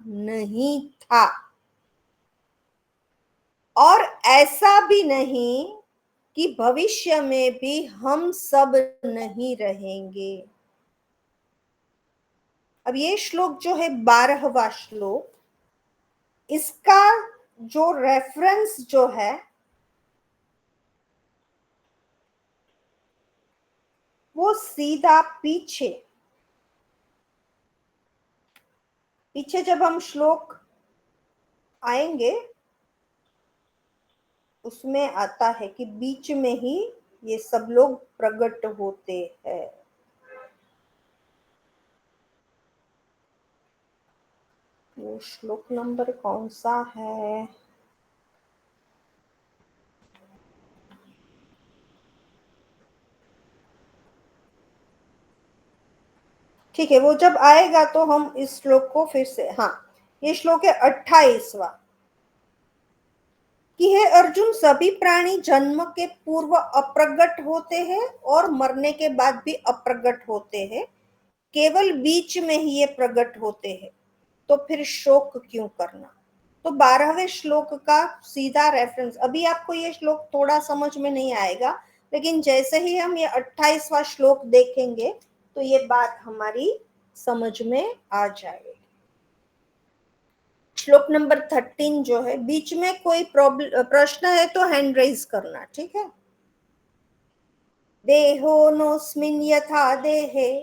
नहीं था, और ऐसा भी नहीं कि भविष्य में भी हम सब नहीं रहेंगे। अब ये श्लोक जो है 12वां श्लोक, इसका जो रेफरेंस जो है वो सीधा पीछे पीछे जब हम श्लोक आएंगे उसमें आता है कि बीच में ही ये सब लोग प्रकट होते हैं। वो श्लोक नंबर कौन सा है? ठीक है, वो जब आएगा तो हम इस श्लोक को फिर से, हाँ, ये श्लोक है 28वां, कि हे अर्जुन, सभी प्राणी जन्म के पूर्व अप्रगट होते हैं और मरने के बाद भी अप्रगट होते हैं, केवल बीच में ही ये प्रकट होते हैं, तो फिर शोक क्यों करना। तो 12वें श्लोक का सीधा रेफरेंस, अभी आपको ये श्लोक थोड़ा समझ में नहीं आएगा, लेकिन जैसे ही हम ये 28वां श्लोक देखेंगे तो ये बात हमारी समझ में आ जाएगी। श्लोक नंबर 13 जो है, बीच में कोई प्रश्न है तो हैंड रेज करना, ठीक है। देहोऽस्मिन् यथा देहे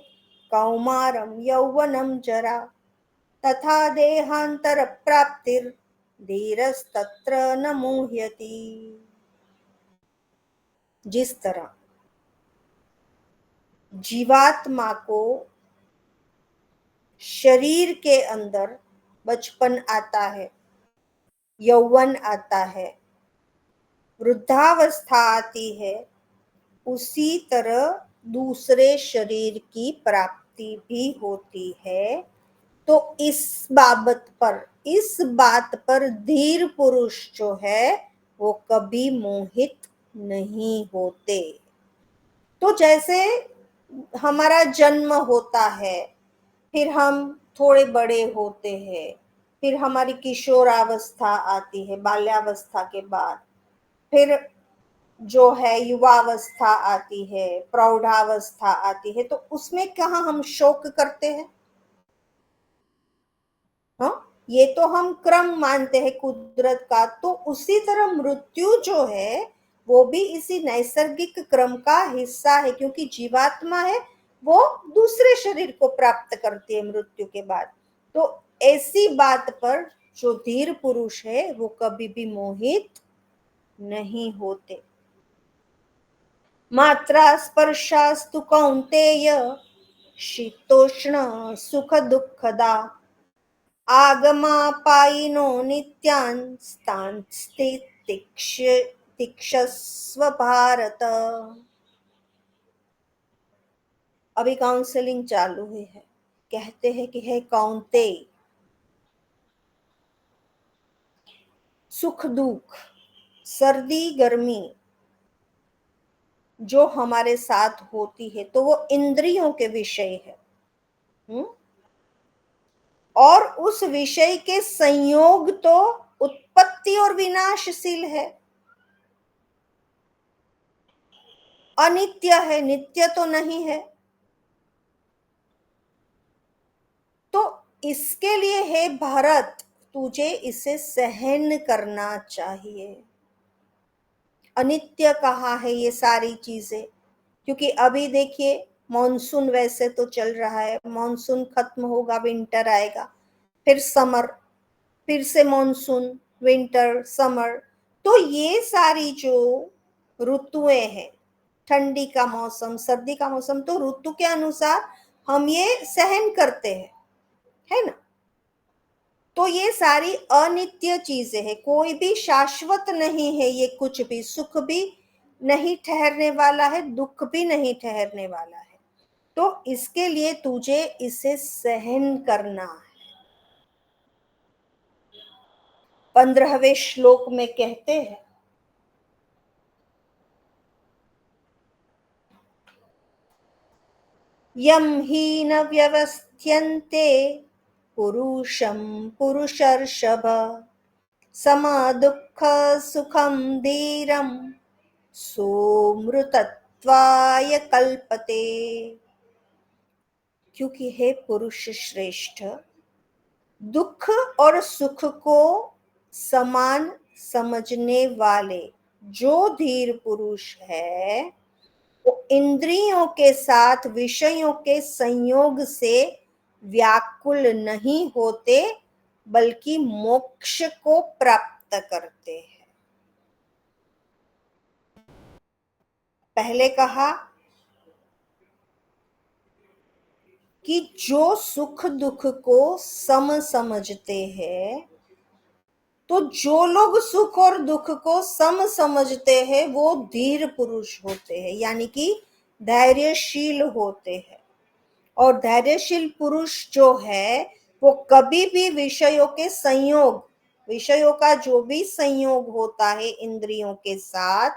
कौमारं यौवनं जरा तथा देहांतर प्राप्तिर धीरस्तत्र न मुह्यति। जिस तरह जीवात्मा को शरीर के अंदर बचपन आता है, यौवन आता है, वृद्धावस्था आती है, उसी तरह दूसरे शरीर की प्राप्ति भी होती है। तो इस बात पर धीर पुरुष जो है वो कभी मोहित नहीं होते। तो जैसे हमारा जन्म होता है, फिर हम थोड़े बड़े होते हैं, फिर हमारी किशोरावस्था आती है बाल्यावस्था के बाद, फिर जो है युवावस्था आती है, प्रौढ़ावस्था आती है, तो उसमें कहाँ हम शोक करते हैं? हाँ, ये तो हम क्रम मानते हैं कुदरत का। तो उसी तरह मृत्यु जो है वो भी इसी नैसर्गिक क्रम का हिस्सा है, क्योंकि जीवात्मा है वो दूसरे शरीर को प्राप्त करती है मृत्यु के बाद। तो ऐसी बात पर जो धीर पुरुष है वो कभी भी मोहित नहीं होते। मात्रा स्पर्शास्तु कौन्तेय शीतोष्ण सुख दुःखदा आगमापायिनो नित्यान् स्थांस्ते तिक्षस्व भारत। अभी काउंसलिंग चालू हुई है। कहते हैं कि हे कौन्तेय, सुख दुख, सर्दी गर्मी जो हमारे साथ होती है तो वो इंद्रियों के विषय है। और उस विषय के संयोग तो उत्पत्ति और विनाशशील है, अनित्य है, नित्य तो नहीं है। तो इसके लिए हे भरत, तुझे इसे सहन करना चाहिए। अनित्य कहा है ये सारी चीजें, क्योंकि अभी देखिए मॉनसून वैसे तो चल रहा है, मॉनसून खत्म होगा, विंटर आएगा, फिर समर, फिर से मॉनसून, विंटर, समर। तो ये सारी जो ऋतुएं हैं, ठंडी का मौसम, सर्दी का मौसम, तो ऋतु के अनुसार हम ये सहन करते हैं, है ना। तो ये सारी अनित्य चीजें हैं, कोई भी शाश्वत नहीं है, ये कुछ भी, सुख भी नहीं ठहरने वाला है, दुख भी नहीं ठहरने वाला है। तो इसके लिए तुझे इसे सहन करना है। 15वें श्लोक में कहते हैं, यम ही न व्यवस्थ्यन्ते पुरुषं पुरुषर्षभ समदुःख सुखं धीरं सोमृतत्वाय कल्पते। क्योंकि हे पुरुष श्रेष्ठ, दुख और सुख को समान समझने वाले जो धीर पुरुष है वो इंद्रियों के साथ विषयों के संयोग से व्याकुल नहीं होते बल्कि मोक्ष को प्राप्त करते हैं। पहले कहा कि जो सुख दुख को सम समझते हैं, तो जो लोग सुख और दुख को सम समझते हैं वो धीर पुरुष होते हैं, यानी कि धैर्यशील होते हैं। और धैर्यशील पुरुष जो है वो कभी भी विषयों के संयोग, विषयों का जो भी संयोग होता है इंद्रियों के साथ,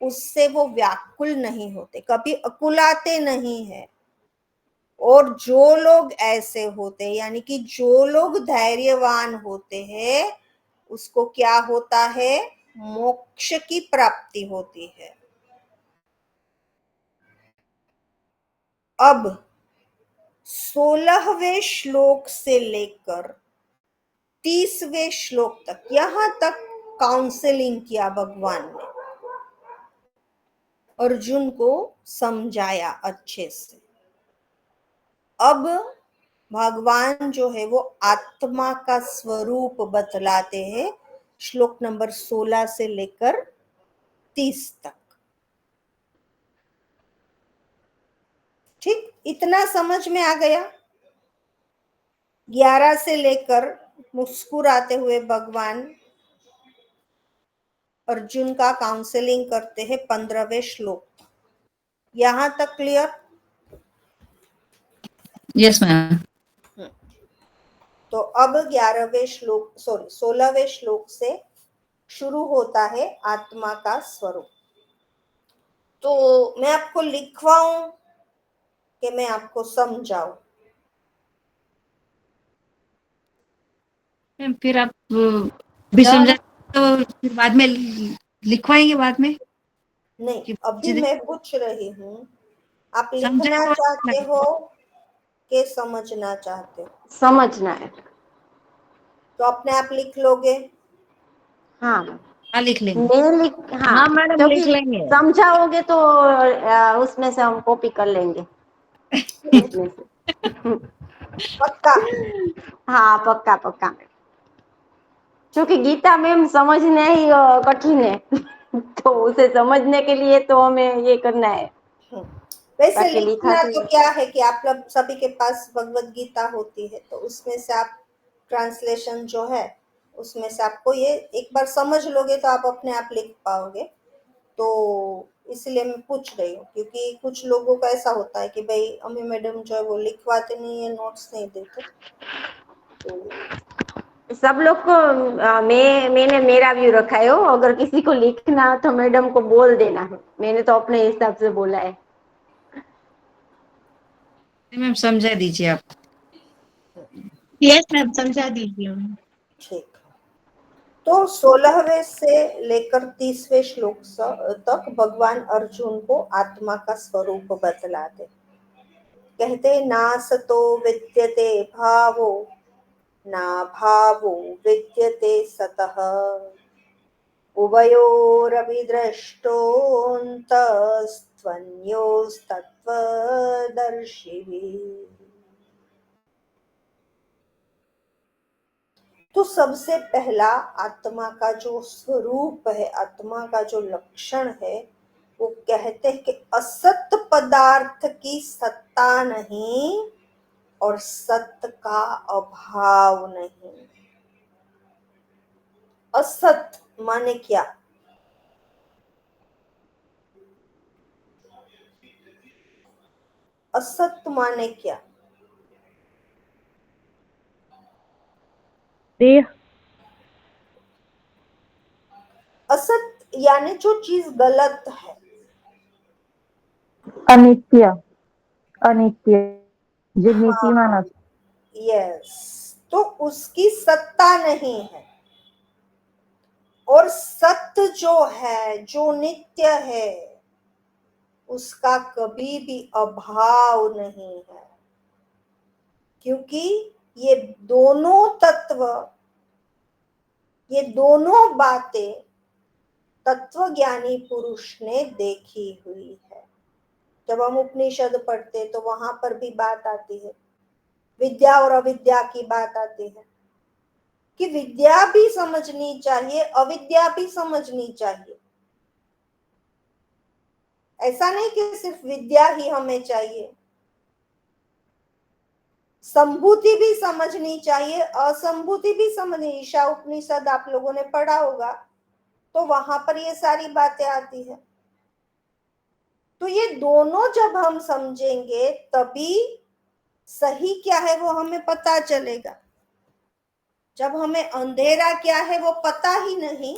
उससे वो व्याकुल नहीं होते, कभी अकुलाते नहीं है। और जो लोग ऐसे होते हैं, यानी कि जो लोग धैर्यवान होते हैं, उसको क्या होता है? मोक्ष की प्राप्ति होती है। अब 16वें श्लोक से लेकर 30वें श्लोक तक, यहां तक काउंसलिंग किया भगवान ने, अर्जुन को समझाया अच्छे से। अब भगवान जो है वो आत्मा का स्वरूप बतलाते हैं, श्लोक नंबर 16 से लेकर 30 तक। ठीक, इतना समझ में आ गया। 11 से लेकर मुस्कुराते हुए भगवान अर्जुन का काउंसलिंग करते हैं 15वें श्लोक। यहां तक क्लियर? Yes ma'am. तो अब 11वें श्लोक, 16वें श्लोक से शुरू होता है आत्मा का स्वरूप। तो मैं आपको लिखवाऊं कि मैं आपको समझाऊं? फिर आप भी समझा तो फिर बाद में लिखवाएंगे बाद में? नहीं, अभी मैं पूछ रही हूँ, आप लिखना समझा चाहते हो कि समझना चाहते हो? समझना है। तो अपने आप लिख लोगे? हाँ लिख लेंगे। हाँ मैडम लिख लेंगे। समझाओगे तो उसमें से हम कॉपी कर लेंगे उसमें से। पक्का? हाँ पक्का पक्का, क्योंकि गीता मैम समझना ही कठिन है। तो उसे समझने के लिए तो हमें ये करना है। वैसे बाकी लिखा लिखना तो क्या है कि आप लोग सभी के पास भगवत गीता होती है, तो उसमें से आप ट्रांसलेशन जो है उसमें से आपको ये एक बार समझ लोगे तो आप अपने आप लिख पाओगे। तो इसलिए मैं पूछ रही हूँ, क्योंकि कुछ लोगों का ऐसा होता है कि भाई अम्मी मैडम जो है वो लिखवाते नहीं है, नोट्स नहीं देते। तो सब लोग को मैंने मेरा व्यू रखा है हो, अगर किसी को लिखना तो मैडम को बोल देना है, मैंने तो अपने हिसाब से बोला है। मैम समझा दीजिए आप। यस मैम, समझा दीजिए। ठीक, तो 16वें से लेकर 30वें श्लोक तक भगवान अर्जुन को आत्मा का स्वरूप बतलाते। कहते ना सतो विद्यते भावो ना भावो विद्यते सतः उभयोरपि द्रष्टोऽन्तस्त्वन्योस्तत्त्वदर्शिभिः। तो सबसे पहला आत्मा का जो स्वरूप है, आत्मा का जो लक्षण है, वो कहते हैं कि असत पदार्थ की सत्ता नहीं और सत्य का अभाव नहीं। असत माने क्या? असत माने क्या? असत यानी जो चीज गलत है, अनित्य, अनित्य जे नीतिमान यस, तो उसकी सत्ता नहीं है। और सत्य जो है, जो नित्य है, उसका कभी भी अभाव नहीं है, क्योंकि ये दोनों तत्व, ये दोनों बातें तत्वज्ञानी पुरुष ने देखी हुई है। जब हम उपनिषद पढ़ते तो वहां पर भी बात आती है, विद्या और अविद्या की बात आती है कि विद्या भी समझनी चाहिए, अविद्या भी समझनी चाहिए। ऐसा नहीं कि सिर्फ विद्या ही हमें चाहिए, संभूति भी समझनी चाहिए, असंभूति भी समझनी। ईशा उपनिषद आप लोगों ने पढ़ा होगा, तो वहां पर ये सारी बातें आती है। तो ये दोनों जब हम समझेंगे तभी सही क्या है वो हमें पता चलेगा। जब हमें अंधेरा क्या है वो पता ही नहीं,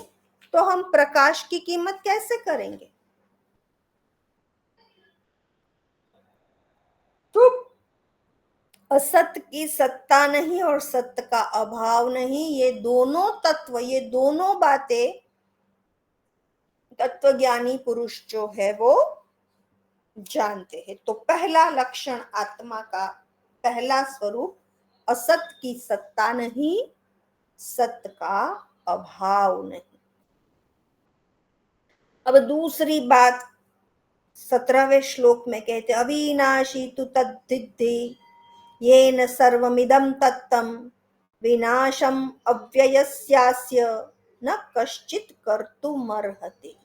तो हम प्रकाश की कीमत कैसे करेंगे? तो असत की सत्ता नहीं और सत्य का अभाव नहीं, ये दोनों तत्व, ये दोनों बातें तत्वज्ञानी पुरुष जो है वो जानते हैं। तो पहला लक्षण आत्मा का, पहला स्वरूप असत की सत्ता नहीं, सत्य का अभाव नहीं। अब दूसरी बात 17वें श्लोक में कहते, अविनाशी तु तद्धिद्धि येन सर्वमिदं तत्तं विनाशम अव्ययस्यास्य न कश्चित् कर्तुमर्हति।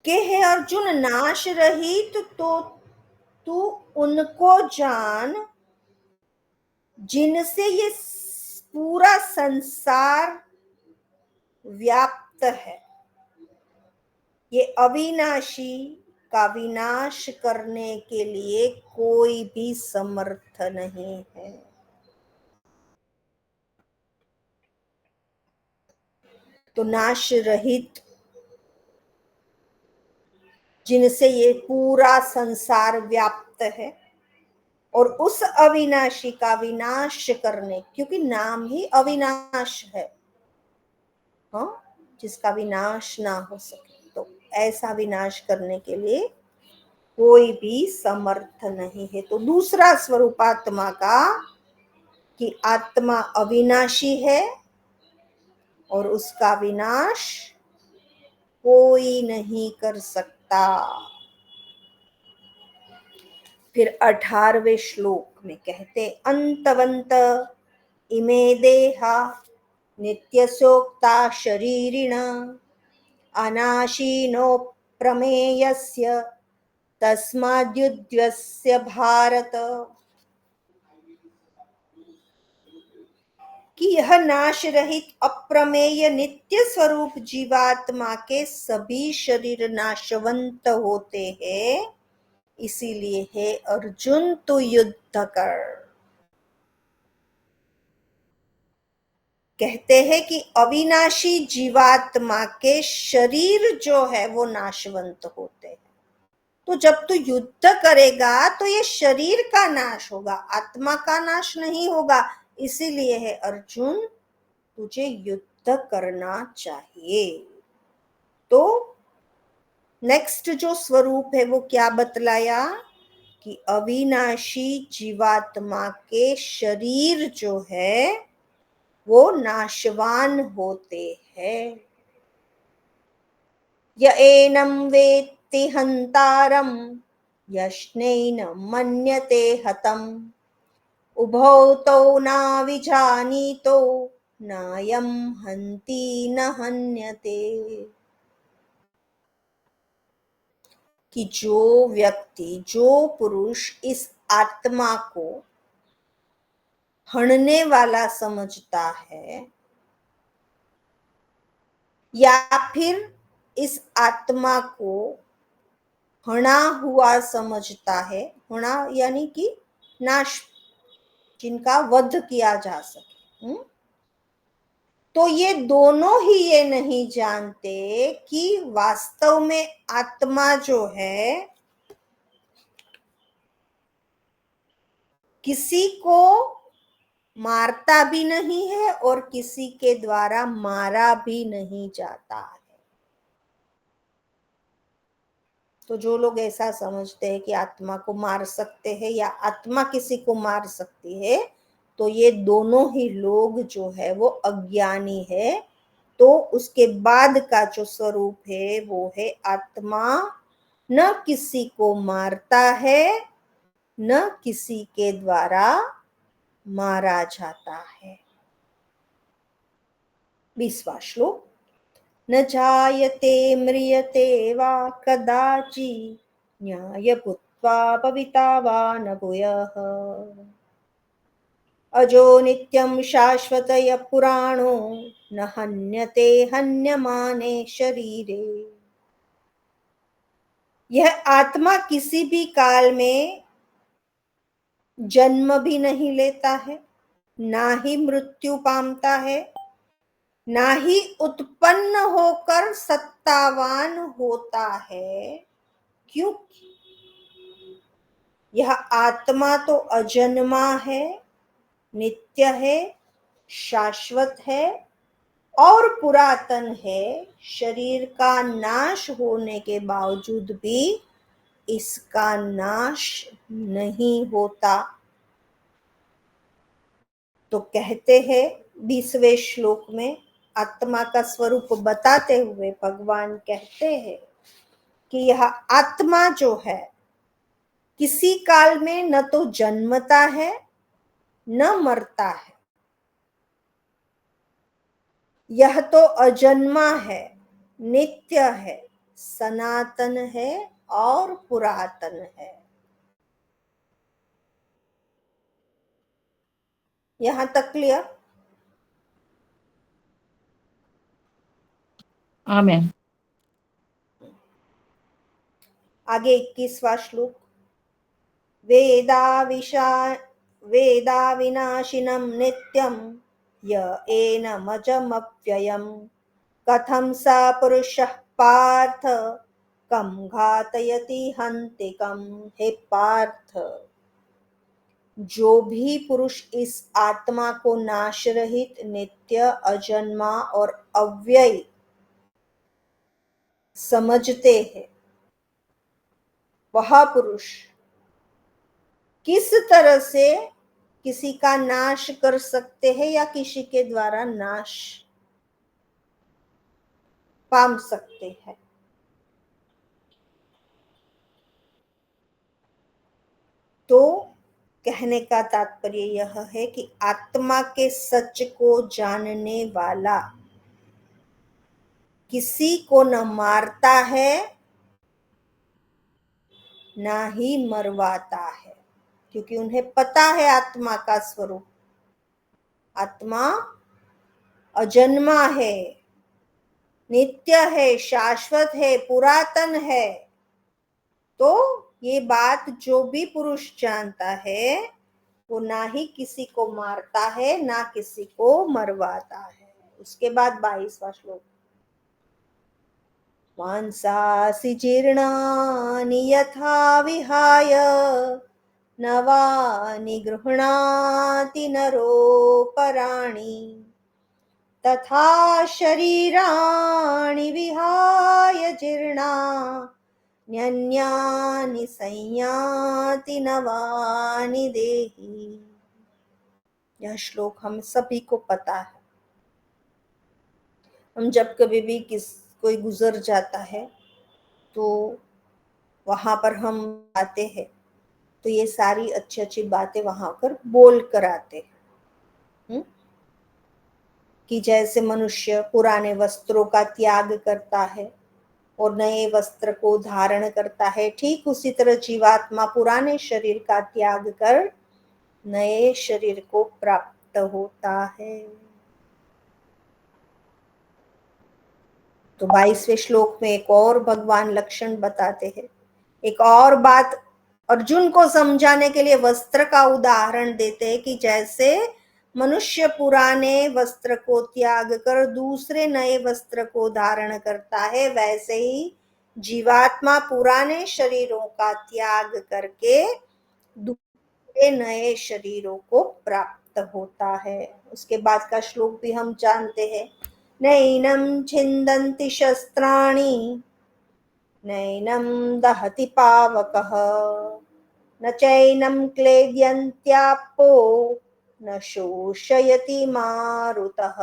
के है अर्जुन, नाश रहित तो तू उनको जान जिनसे ये पूरा संसार व्याप्त है। ये अविनाशी का विनाश करने के लिए कोई भी समर्थ नहीं है। तो नाश रहित, जिनसे ये पूरा संसार व्याप्त है, और उस अविनाशी का विनाश करने, क्योंकि नाम ही अविनाश है, हाँ, जिसका विनाश ना हो सके, तो ऐसा विनाश करने के लिए कोई भी समर्थ नहीं है। तो दूसरा स्वरूप आत्मा का कि आत्मा अविनाशी है और उसका विनाश कोई नहीं कर सकता। फिर 18वें श्लोक में कहते, अंतवंत इमे देहा नित्यसोक्ता शरीरिण अनाशीनो प्रमेयस्य तस्माद्युध्यस्य भारत। कि यह नाश रहित अप्रमेय नित्य स्वरूप जीवात्मा के सभी शरीर नाशवंत होते हैं, इसीलिए हे अर्जुन तू युद्ध कर। कहते हैं कि अविनाशी जीवात्मा के शरीर जो है वो नाशवंत होते हैं। तो जब तू युद्ध करेगा तो ये शरीर का नाश होगा, आत्मा का नाश नहीं होगा। इसीलिए है अर्जुन, तुझे युद्ध करना चाहिए। तो नेक्स्ट जो स्वरूप है वो क्या बतलाया कि अविनाशी जीवात्मा के शरीर जो है वो नाशवान होते हैं। य एनं वेत्ति हन्तारं यष्णैनं मन्यते हतम् उभौ तौ नाविजानीतो नायं हन्ति न हन्यते। कि जो व्यक्ति, जो पुरुष इस आत्मा को हणने वाला समझता है, या फिर इस आत्मा को हणा हुआ समझता है, हणा यानी कि नाश, जिनका वध किया जा सके, तो ये दोनों ही ये नहीं जानते कि वास्तव में आत्मा जो है किसी को मारता भी नहीं है और किसी के द्वारा मारा भी नहीं जाता है। तो जो लोग ऐसा समझते हैं कि आत्मा को मार सकते हैं या आत्मा किसी को मार सकती है, तो ये दोनों ही लोग जो है वो अज्ञानी है। तो उसके बाद का जो स्वरूप है वो है आत्मा न किसी को मारता है न किसी के द्वारा मारा जाता है। 20वां श्लोक। न जायते म्रियते वा कदाचि न्याय भूत्वा भविता वा न भूयः अजो नित्यं शाश्वतय पुराणो न हन्यते हन्यमाने शरीरे। यह आत्मा किसी भी काल में जन्म भी नहीं लेता है, ना ही मृत्यु पामता है, ना ही उत्पन्न होकर सत्तावान होता है। क्योंकि यह आत्मा तो अजन्मा है, नित्य है, शाश्वत है और पुरातन है। शरीर का नाश होने के बावजूद भी इसका नाश नहीं होता। तो कहते हैं 20वें श्लोक में आत्मा का स्वरूप बताते हुए भगवान कहते हैं कि यह आत्मा जो है किसी काल में न तो जन्मता है न मरता है। यह तो अजन्मा है, नित्य है, सनातन है और पुरातन है। यहां तक क्लियर? आमेन। आगे 21वां श्लोक। वेदा विनाशिनं नित्यं य एनमजमव्ययम् कथं स पुरुषः पार्थ कं घातयति हन्तिकम्। हे पार्थ, जो भी पुरुष इस आत्मा को नाश रहित, नित्य, अजन्मा और अव्यय समझते हैं, वह पुरुष किस तरह से किसी का नाश कर सकते हैं या किसी के द्वारा नाश पाम सकते हैं। तो कहने का तात्पर्य यह है कि आत्मा के सच को जानने वाला किसी को न मारता है ना ही मरवाता है, क्योंकि उन्हें पता है आत्मा का स्वरूप। आत्मा अजन्मा है, नित्य है, शाश्वत है, पुरातन है। तो ये बात जो भी पुरुष जानता है वो ना ही किसी को मारता है ना किसी को मरवाता है। उसके बाद 22वां श्लोक। मांसासि जीर्णानि यथा विहाय नवानि गृह्णाति नरोपराणि तथा शरीराणि विहाय जीर्णा न्यन्यानि संयाति नवानि देहि। यह श्लोक हम सभी को पता है। हम जब कभी भी कोई गुजर जाता है तो वहां पर हम आते हैं तो ये सारी अच्छी अच्छी बातें वहां पर बोल कर आते हैं कि जैसे मनुष्य पुराने वस्त्रों का त्याग करता है और नए वस्त्र को धारण करता है, ठीक उसी तरह जीवात्मा पुराने शरीर का त्याग कर नए शरीर को प्राप्त होता है। तो 22वें श्लोक में एक और भगवान लक्षण बताते हैं। एक और बात अर्जुन को समझाने के लिए वस्त्र का उदाहरण देते हैं कि जैसे मनुष्य पुराने वस्त्र को त्याग कर दूसरे नए वस्त्र को धारण करता है, वैसे ही जीवात्मा पुराने शरीरों का त्याग करके दूसरे नए नए शरीरों को प्राप्त होता है। उसके बाद का श्लोक भी हम जानते हैं, नैनं छिन्दन्ति शस्त्राणि नैनं दहति पावकः न चैनं क्लेद्यन्त्यापो न शोषयति मारुतः।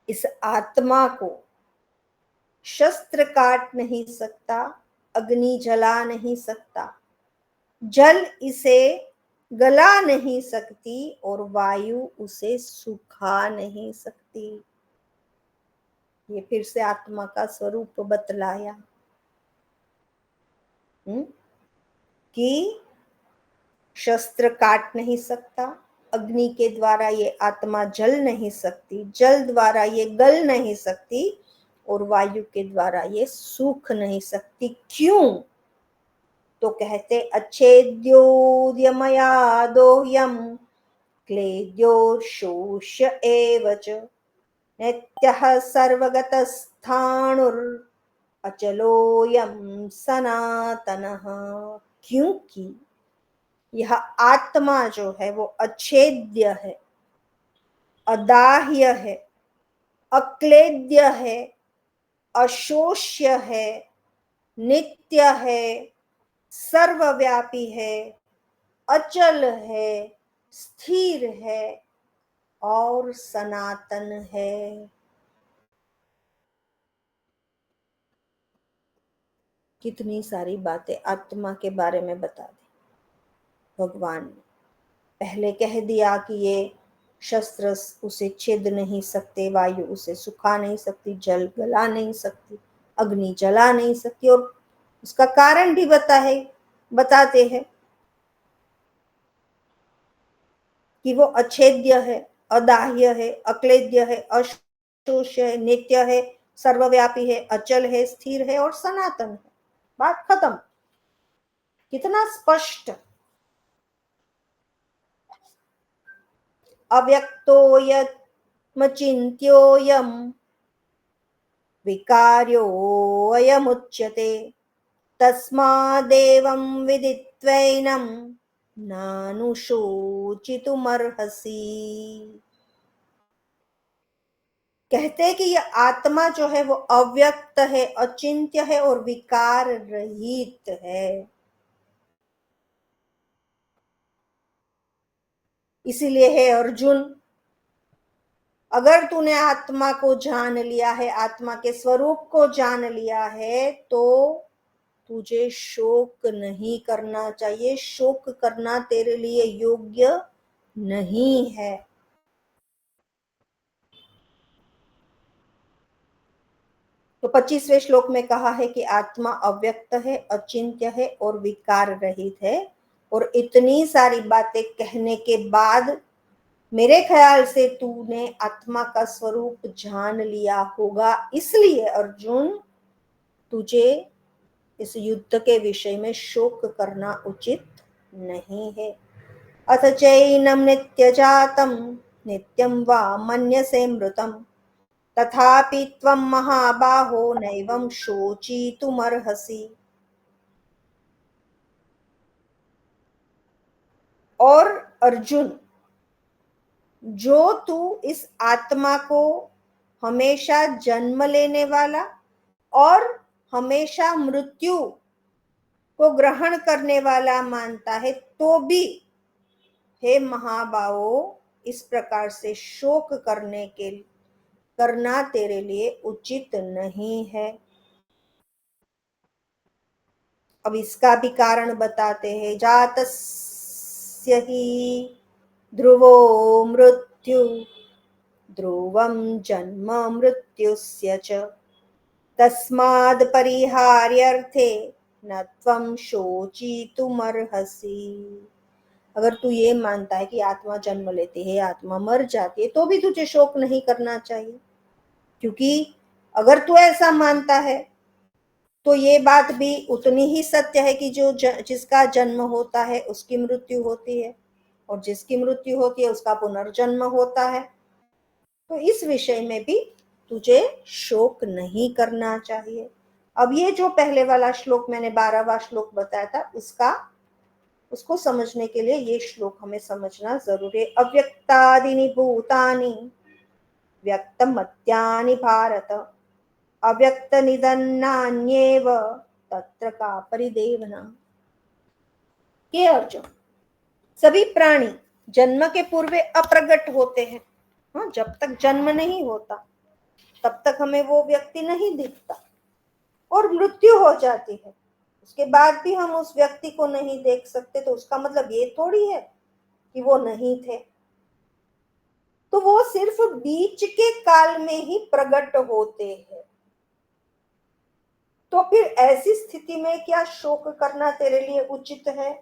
इस आत्मा को शस्त्र काट नहीं सकता, अग्नि जला नहीं सकता, जल इसे गला नहीं सकती और वायु उसे सुखा नहीं सकती। ये फिर से आत्मा का स्वरूप बतलाया कि शस्त्र काट नहीं सकता, अग्नि के द्वारा ये आत्मा जल नहीं सकती, जल द्वारा ये गल नहीं सकती और वायु के द्वारा ये सूख नहीं सकती। क्यों? तो कहते अच्छेद्योद्यमया दोह्यम क्लेद्योर्शोष्य एव च नित्यः सर्वगतस्थाणुर अचलोयम सनातनः। क्योंकि यह आत्मा जो है वो अच्छेद्य है, अदाह्य है, अक्लेद्य है, अशोष्य है, नित्य है, सर्वव्यापी है, अचल है, स्थिर है और सनातन है। कितनी सारी बातें आत्मा के बारे में बता दी भगवान ने। पहले कह दिया कि ये शस्त्र उसे छेद नहीं सकते, वायु उसे सुखा नहीं सकती, जल गला नहीं सकती, अग्नि जला नहीं सकती, और उसका कारण भी बताते हैं कि वो अच्छेद्य है, अदाह्य है, अक्लेद्य है, अशोष्य है, नित्य है, सर्वव्यापी है, अचल है, स्थिर है और सनातन है। बात खत्म। कितना स्पष्ट। अव्यक्तोऽयमचिन्त्योऽयं विकार्योऽयमुच्यते तस्मादेवं विदित्वैनं नानुशोचितुमर्हसि। कहते कि यह आत्मा जो है वो अव्यक्त है, अचिंत्य है और विकार रहित है। इसीलिए है अर्जुन, अगर तूने आत्मा को जान लिया है, आत्मा के स्वरूप को जान लिया है, तो तुझे शोक नहीं करना चाहिए। शोक करना तेरे लिए योग्य नहीं है। तो 25वें श्लोक में कहा है कि आत्मा अव्यक्त है, अचिंत्य है और विकार रहित है। और इतनी सारी बातें कहने के बाद मेरे ख्याल से तूने आत्मा का स्वरूप जान लिया होगा। इसलिए अर्जुन, तुझे इस युद्ध के विषय में शोक करना उचित नहीं है। अथ चैनम नित्यजातं नित्यं वा मन्यसे मृतम् तथापि त्वं महाबाहो नैवं शोचितुमर्हसि। और अर्जुन, जो तू इस आत्मा को हमेशा जन्म लेने वाला और हमेशा मृत्यु को ग्रहण करने वाला मानता है, तो भी हे महाबाहो, इस प्रकार से शोक करना तेरे लिए उचित नहीं है। अब इसका भी कारण बताते हैं। जातस्य हि ध्रुवो मृत्यु ध्रुवं जन्म मृत्युस्य च तस्माद् परिहार्यर्थे न त्वं शोचितुमर्हसि। अगर तू ये मानता है कि आत्मा जन्म लेती है, आत्मा मर जाती है, तो भी तुझे शोक नहीं करना चाहिए। क्योंकि अगर तू ऐसा मानता है तो ये बात भी उतनी ही सत्य है कि जिसका जन्म होता है उसकी मृत्यु होती है, और जिसकी मृत्यु होती है उसका पुनर्जन्म होता है। तो इस विषय में भी तुझे शोक नहीं करना चाहिए। अब ये जो पहले वाला श्लोक मैंने 12वां श्लोक बताया था, उसको समझने के लिए ये श्लोक हमें समझना जरूरी है। अव्यक्तादीनि भूतानि व्यक्तमत्यानि भारत अव्यक्त निधन्नान्येव तत्र का परिदेवना। ये अर्जुन, सभी प्राणी जन्म के पूर्व अप्रगट होते हैं। हाँ, जब तक जन्म नहीं होता तब तक हमें वो व्यक्ति नहीं दिखता, और मृत्यु हो जाती है उसके बाद भी हम उस व्यक्ति को नहीं देख सकते, तो उसका मतलब ये थोड़ी है कि वो नहीं थे। तो वो सिर्फ बीच के काल में ही प्रकट होते हैं। तो फिर ऐसी स्थिति में क्या शोक करना तेरे लिए उचित है?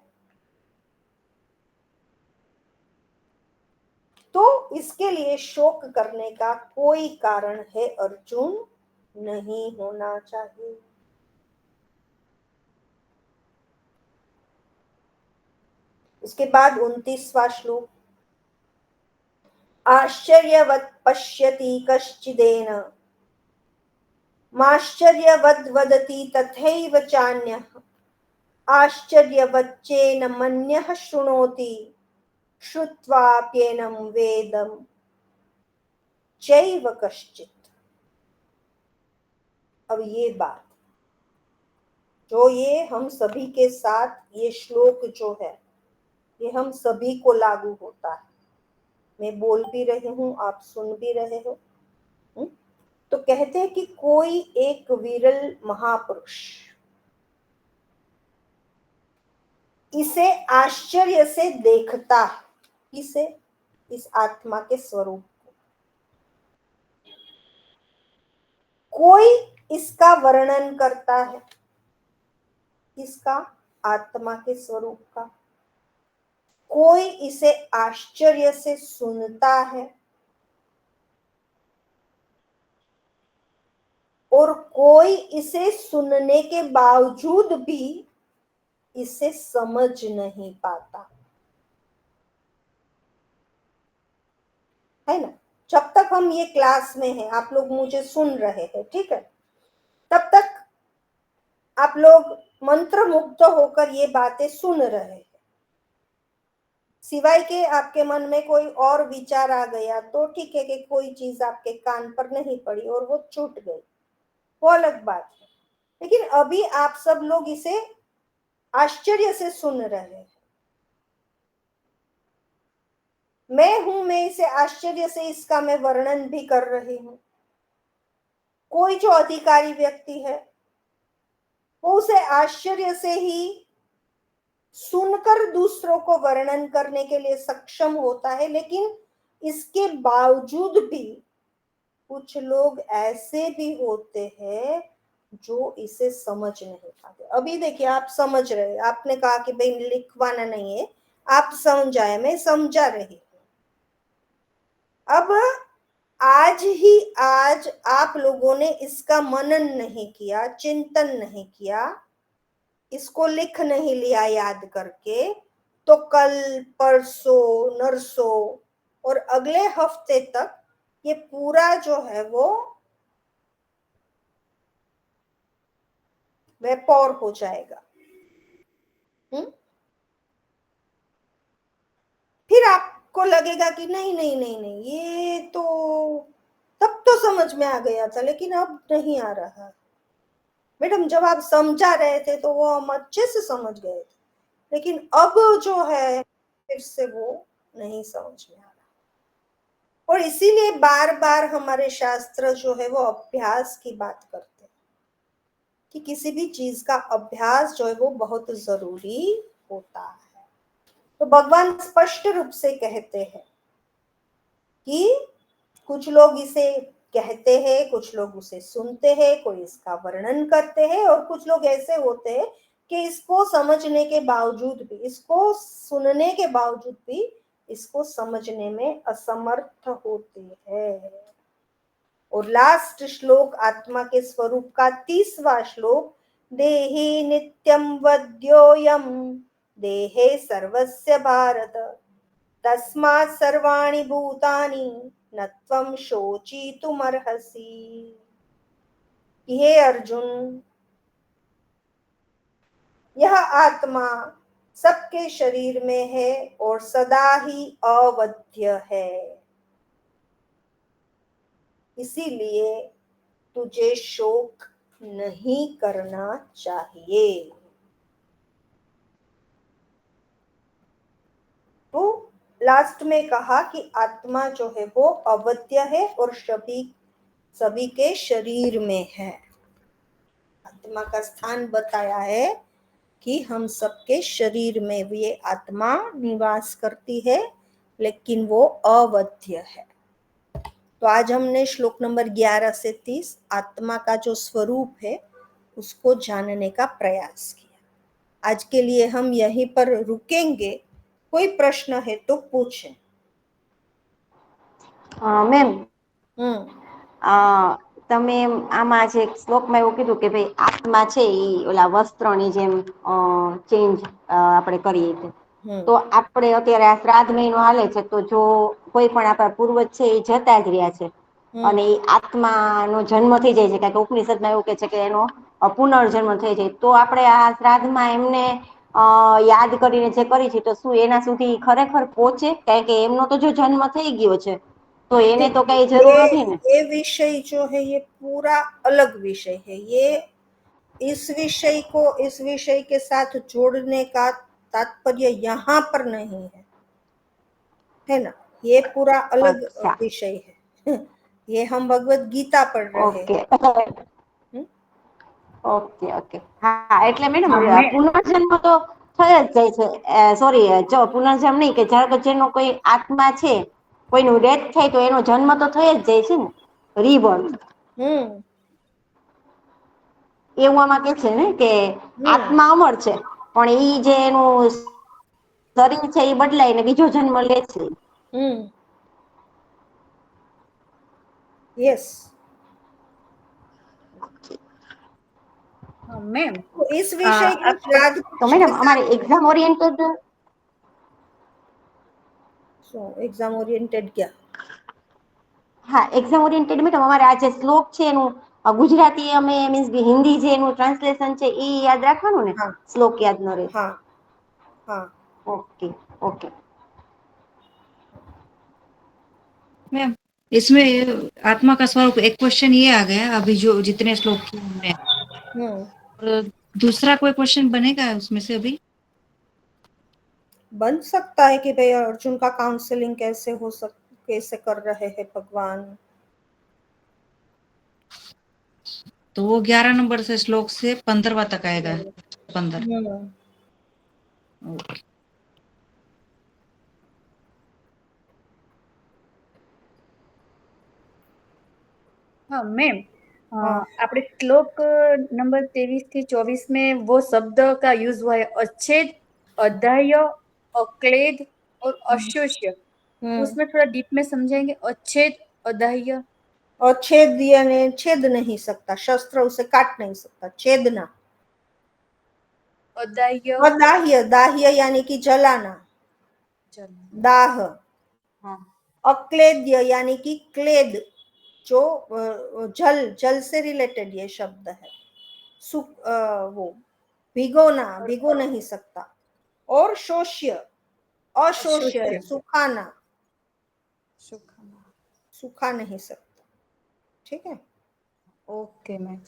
तो इसके लिए शोक करने का कोई कारण है अर्जुन नहीं होना चाहिए। उसके बाद 29वां श्लोक, आश्चर्यवत् पश्यति कश्चिदेन माश्चर्यवद् वदति तथैव चान्यः आश्चर्यवच्चेन मन्यः शृणोति श्रुत्वाप्येनं वेदं चैव कश्चित्। अब ये बात जो ये हम सभी के साथ, ये श्लोक जो है ये हम सभी को लागू होता है। मैं बोल भी रही हूँ, आप सुन भी रहे हो। तो कहते हैं कि कोई एक विरल महापुरुष इसे आश्चर्य से देखता है। इसे, इस आत्मा के स्वरूप को कोई इसका वर्णन करता है, इसका आत्मा के स्वरूप का। कोई इसे आश्चर्य से सुनता है और कोई इसे सुनने के बावजूद भी इसे समझ नहीं पाता है ना। जब तक हम ये क्लास में हैं, आप लोग मुझे सुन रहे हैं, ठीक है, तब तक आप लोग मंत्र मुग्ध होकर ये बातें सुन रहे हैं। सिवाय के आपके मन में कोई और विचार आ गया तो ठीक है कि कोई चीज आपके कान पर नहीं पड़ी और वो छूट गई, वो अलग बात है। लेकिन अभी आप सब लोग इसे आश्चर्य से सुन रहे हैं। मैं इसे आश्चर्य से इसका मैं वर्णन भी कर रही हूं। कोई जो अधिकारी व्यक्ति है वो उसे आश्चर्य से ही सुनकर दूसरों को वर्णन करने के लिए सक्षम होता है, लेकिन इसके बावजूद भी कुछ लोग ऐसे भी होते हैं जो इसे समझ नहीं पाते। अभी देखिए, आप समझ रहे, आपने कहा कि भाई लिखवाना नहीं है, आप समझाए, मैं समझा रही हूं। अब आज आप लोगों ने इसका मनन नहीं किया, चिंतन नहीं किया, इसको लिख नहीं लिया याद करके, तो कल परसों नरसों और अगले हफ्ते तक ये पूरा जो है वो वेपोर हो जाएगा। फिर आपको लगेगा कि नहीं नहीं नहीं नहीं, ये तो तब तो समझ में आ गया था लेकिन अब नहीं आ रहा। मैडम, जब आप समझा रहे थे तो वो हम अच्छे से समझ गए थे, लेकिन अब जो है फिर से वो नहीं समझ में आ रहा। और इसीलिए बार बार हमारे शास्त्र जो है वो अभ्यास की बात करते हैं कि किसी भी चीज का अभ्यास जो है वो बहुत जरूरी होता है। तो भगवान स्पष्ट रूप से कहते हैं कि कुछ लोग इसे कहते हैं, कुछ लोग उसे सुनते हैं, कोई इसका वर्णन करते हैं, और कुछ लोग ऐसे होते हैं कि इसको समझने के बावजूद भी, इसको सुनने के बावजूद भी इसको समझने में असमर्थ होते हैं। और लास्ट श्लोक आत्मा के स्वरूप का 30वां श्लोक, देहि नित्यं वद्योयम देहे सर्वस्य भारत तस्मात् सर्वाणि भूतानि न त्वं शोचितुमर्हसि। हे अर्जुन, यह आत्मा सबके शरीर में है और सदा ही अवध्य है, इसीलिए तुझे शोक नहीं करना चाहिए। तो लास्ट में कहा कि आत्मा जो है वो अवध्य है और सभी के शरीर में है। आत्मा का स्थान बताया है कि हम सबके शरीर में ये आत्मा निवास करती है, लेकिन वो अवध्य है। तो आज हमने श्लोक नंबर 11 से 30 आत्मा का जो स्वरूप है उसको जानने का प्रयास किया। आज के लिए हम यहीं पर रुकेंगे। कोई प्रश्न है तो पूछें। મેમ हम्म તમે આમાં જે શ્લોકમાં એવું કીધું કે ભાઈ આત્મા છે એ ઓલા વસ્ત્રની જેમ ચેન્જ આપણે કરીએ છીએ. તો આપણે અત્યારે આ શ્રાદ્ધ મહિનો હાલે છે, તો જો કોઈ પણ આપણા પૂર્વજ છે એ જતા જ રહ્યા છે અને એ આત્માનો જન્મ થઈ જાય છે, કારણ કે ઉપનિષદમાં એવું કે છે કે એનો પુનર્જન્મ થઈ જાય, તો આપણે આ શ્રાદ્ધમાં એમને યાદ કરીને જે કરી છે, તો શું એના સુધી ખરેખર પહોંચે? કારણ કે એમનો તો જો જન્મ થઈ ગયો છે तो એને तो कई जरूर નથી ને. ये विषय जो है ये पूरा अलग विषय है। ये इस विषय के साथ जोड़ने का तात्पर्य यहाँ पर नहीं है ना। ये पूरा अलग विषय है। ये हम भगवत गीता पढ़ रहे हैं। ઓકે ઓકે હા, એટલે મેડમ પુનર્જન્મ તો થઈ જ જાય છે. સોરી, જો પુનર્જન્મ નહીં, કે ધારો કે જેનો કોઈ આત્મા છે, કોઈનું ડેથ થાય તો એનો જન્મ તો થઈ જ જાય છે ને, રીબર્થ. એવું આમાં કે છે ને કે આત્મા અમર છે, પણ ઈ જે એનું શરીર છે એ બદલાય ને બીજો જન્મ લે છે. यस मैम तो इस विषय को श्राद्ध તો મેડમ અમારે એક્ઝામ ઓરિએન્ટેડ एग्जाम ओरिएंटेड क्या? હા, એક્ઝામ ઓરિએન્ટેડ મેડમ અમારે આ જે શ્લોક છે એનું ગુજરાતી અમે મીન્સ કે હિન્દી જે એનું ટ્રાન્સલેશન છે એ યાદ રાખવાનું ને, हाँ શ્લોક યાદ ન રહે. हाँ हाँ ઓકે ઓકે मैम इसमें आत्मा का स्वरूप, एक क्वेश्चन ये आ गया अभी जो जितने श्लोक किए हमने, और दूसरा कोई क्वेश्चन बनेगा उसमें से अभी? बन सकता है कि भाई अर्जुन का काउंसलिंग कैसे कर रहे हैं भगवान। तो वो 11 नंबर से श्लोक से 15वां तक आएगा। 15 ओके। हाँ मैम, આપણે શ્લોક नंबर 23 થી 24 में वो शब्द का यूज हुआ है, अच्छेद, अधाह्य, अक्लेद और अशोष्य। उसमें थोड़ा डीप में समझाएंगे। अच्छेद, अधाह्य। अच्छेद यानी छेद नहीं सकता, शस्त्र उसे काट नहीं सकता, छेदना। अदाह्य, अदाह्य, दाह्य यानी कि जलाना, दाह। अक्लेद्य यानी कि क्लेद, जो जल से रिलेटेड ये शब्द है। वो भिगोना, भिगो नहीं सकता। और शोष्य, अशोष्य, सुखाना, सुखा नहीं सकता। ठीक है, ओके मैम।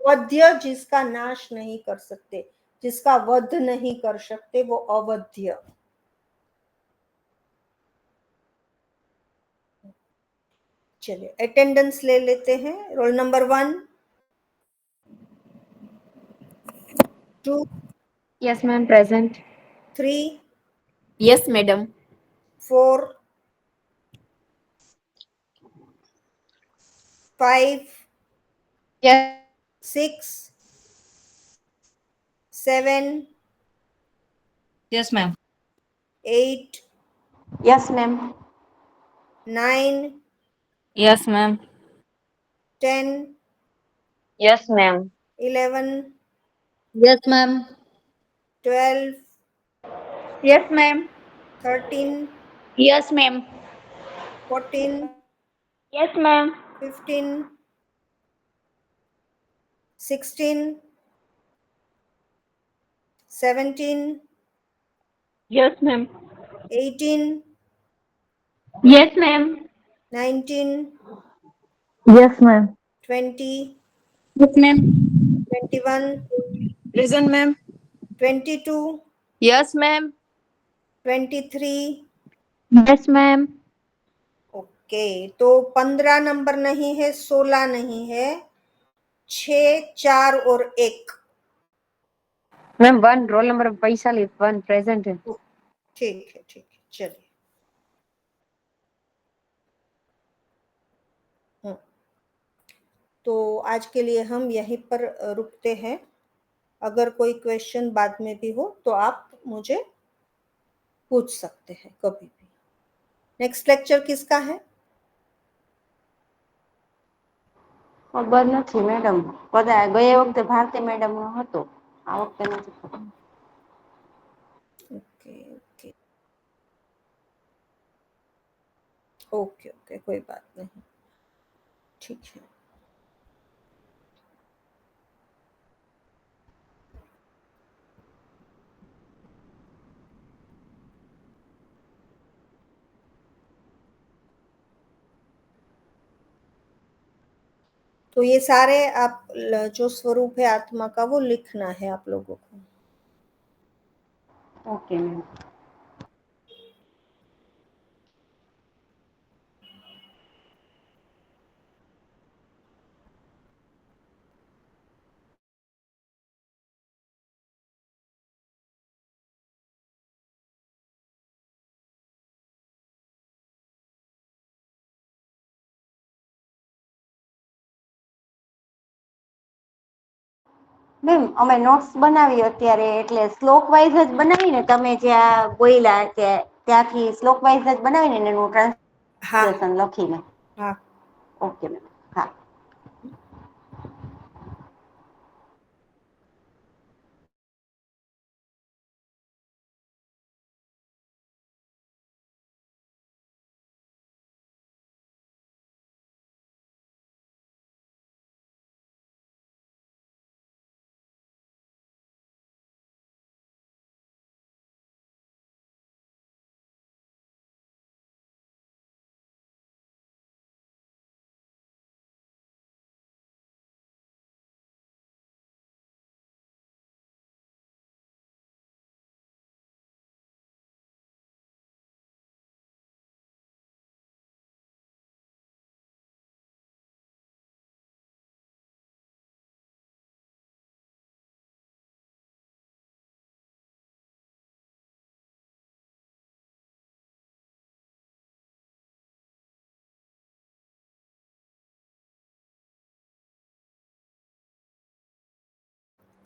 वध्य जिसका नाश नहीं कर सकते, जिसका वध नहीं कर सकते, वो अवध्य। चलिए अटेंडेंस ले लेते हैं। Roll number 1 2 Yes, ma'am, present. 3 Yes, madam. 4 5 Yes. 6 7 yes ma'am. 8 yes ma'am. 9 Yes, ma'am. 10 Yes, ma'am. 11 Yes, ma'am. 12 Yes, ma'am. 13 Yes, ma'am. 14 Yes, ma'am. 15 16, 17, Yes, ma'am. 18, Yes, ma'am. 19, Yes, ma'am. 20, Yes, ma'am. 21, Present, ma'am. 22, Yes, ma'am. 23. Yes, ma'am. Okay, तो 15 number नहीं है, 16 नहीं है, 6, 4 और 1। Ma'am 1 roll number Vaishali 1 present है। ठीक है, ठीक है, चलिए। तो आज के लिए हम यहीं पर रुकते हैं। अगर कोई क्वेश्चन बाद में भी हो तो आप मुझे पूछ सकते हैं कभी भी। नेक्स्ट लेक्चर किसका है? ખબર નથી મેડમ, બધા ગયા વખતે ભારતી મેડમ નો હતો, આ વખતે નથી ખબર. ओके ओके ओके ओके, कोई बात नहीं, ठीक है। तो ये सारे आप जो स्वरूप है आत्मा का वो लिखना है आप लोगों को। Okay ma'am. મેમ અમે નોટ્સ બનાવી અત્યારે, એટલે શ્લોક વાઇઝ જ બનાવીને તમે જ્યાં બોલ્યા ત્યાંથી શ્લોક વાઇઝ જ બનાવીને એનું हाँ ટ્રાન્સલેશન લખીને. हाँ, ઓકે મેમ. હા.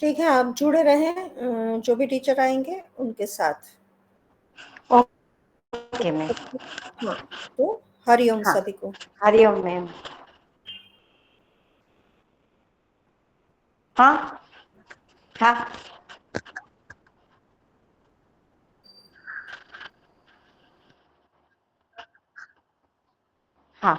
ठीक है, आप जुड़े रहें जो भी टीचर आएंगे उनके साथ। Okay ma'am. हाँ, तो हरिओम હા. सभी को। હરિઓમ મેમ. હા હા. હા.